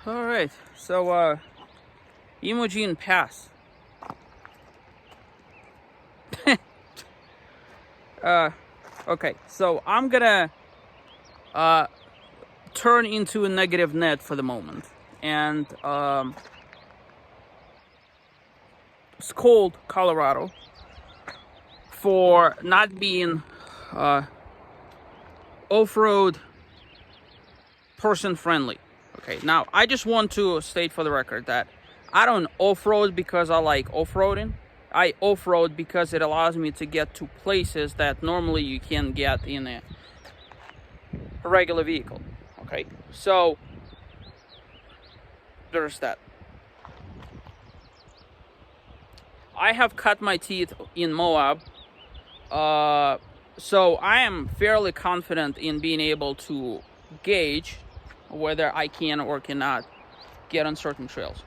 All right, so Imogene Pass. Okay, so I'm gonna turn into a negative net for the moment, and scold Colorado for not being off-road person friendly. Okay, now I just want to state for the record that I don't off-road because I like off-roading. I off-road because it allows me to get to places that normally you can't get in a regular vehicle. Okay, so there's that. I have cut my teeth in Moab, so I am fairly confident in being able to gauge whether I can or cannot get on certain trails.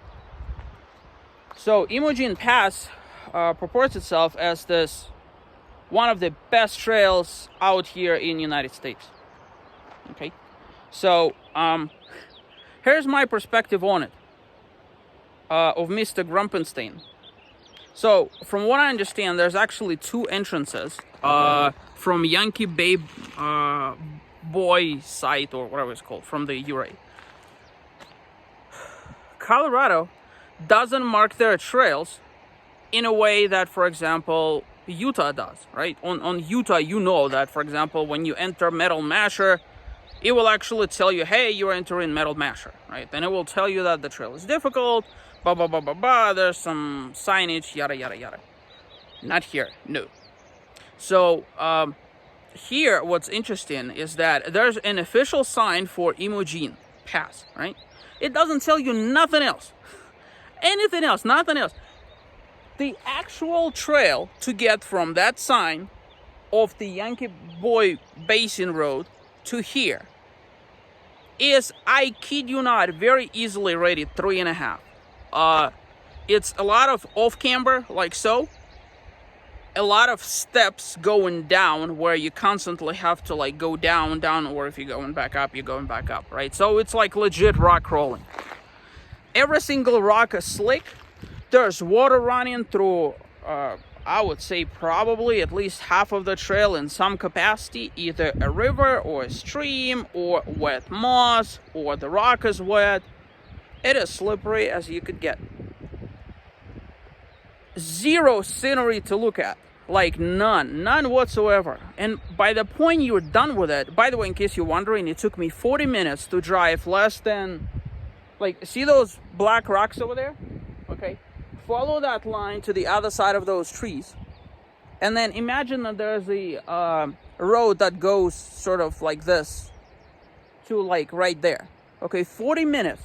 So Imogene Pass purports itself as this one of the best trails out here in the United States. Okay, so here's my perspective on it, of Mr. Grumpenstein. So from what I understand, there's actually two entrances from Yankee Bay Boy site, or whatever it's called, from the URA. Colorado doesn't mark their trails in a way that, for example, Utah does, right? On Utah, you know that, for example, when you enter Metal Masher, it will actually tell you, hey, you're entering Metal Masher, right? Then it will tell you that the trail is difficult, blah, blah, blah, blah, blah, there's some signage, yada, yada, yada. Not here, no. So, here, what's interesting is that there's an official sign for Imogene Pass, right? It doesn't tell you nothing else. Anything else, nothing else. The actual trail to get from that sign of the Yankee Boy Basin Road to here is, I kid you not, very easily rated 3.5. It's a lot of off-camber, like so. A lot of steps going down where you constantly have to like go down, or if you're going back up, you're going back up, right? So it's like legit rock rolling. Every single rock is slick. There's water running through, I would say probably at least half of the trail in some capacity, either a river or a stream or wet moss or the rock is wet. It is slippery as you could get. Zero scenery to look at. Like none whatsoever. And by the point you're done with it, by the way, in case you're wondering, it took me 40 minutes to drive less than, like, see those black rocks over there? Okay, follow that line to the other side of those trees, and then imagine that there's a road that goes sort of like this to like right there. Okay, 40 minutes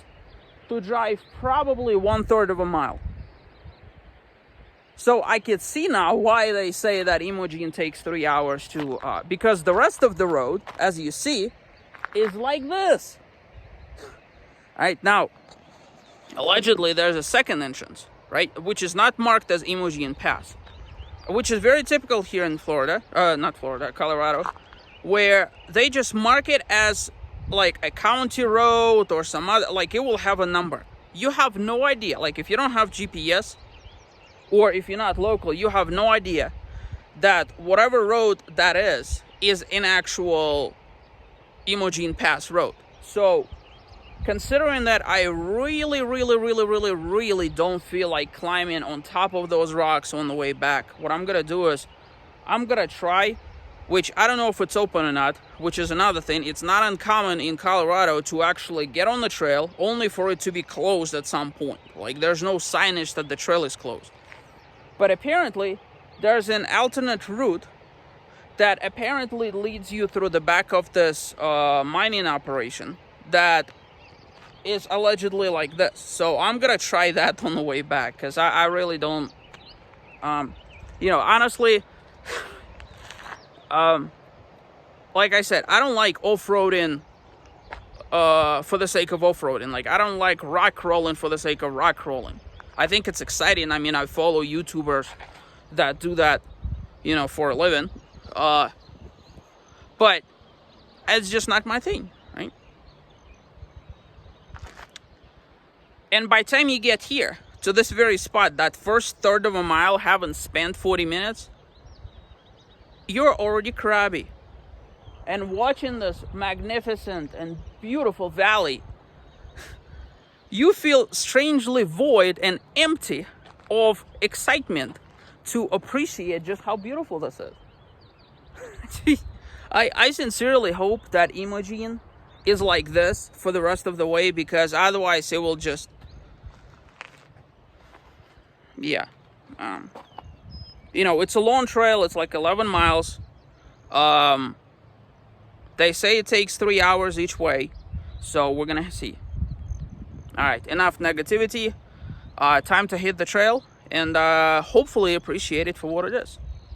to drive probably 1/3 of a mile. So I could see now why they say that Imogene takes 3 hours to, because the rest of the road, as you see, is like this. All right, now, allegedly there's a second entrance, right, which is not marked as Imogene Pass, which is very typical here in Florida, Colorado, where they just mark it as like a county road or some other, like it will have a number. You have no idea, like if you don't have GPS, or if you're not local, you have no idea that whatever road that is an actual Imogene Pass road. So, considering that I really don't feel like climbing on top of those rocks on the way back, what I'm gonna do is, I'm gonna try, which I don't know if it's open or not, which is another thing. It's not uncommon in Colorado to actually get on the trail, only for it to be closed at some point. Like, there's no signage that the trail is closed. But apparently, there's an alternate route that apparently leads you through the back of this mining operation that is allegedly like this. So I'm gonna try that on the way back, because I really don't, honestly, like I said, I don't like off-roading for the sake of off-roading. Like, I don't like rock rolling for the sake of rock rolling. I think it's exciting. I mean, I follow YouTubers that do that, for a living. But it's just not my thing, right? And by the time you get here to this very spot, that first third of a mile, haven't spent 40 minutes, you're already crabby. And watching this magnificent and beautiful valley, you feel strangely void and empty of excitement to appreciate just how beautiful this is. I sincerely hope that Imogene is like this for the rest of the way, because otherwise it will just, yeah. You know, it's a long trail. It's like 11 miles. They say it takes 3 hours each way, so we're gonna see. All right, enough negativity. Time to hit the trail and hopefully appreciate it for what it is.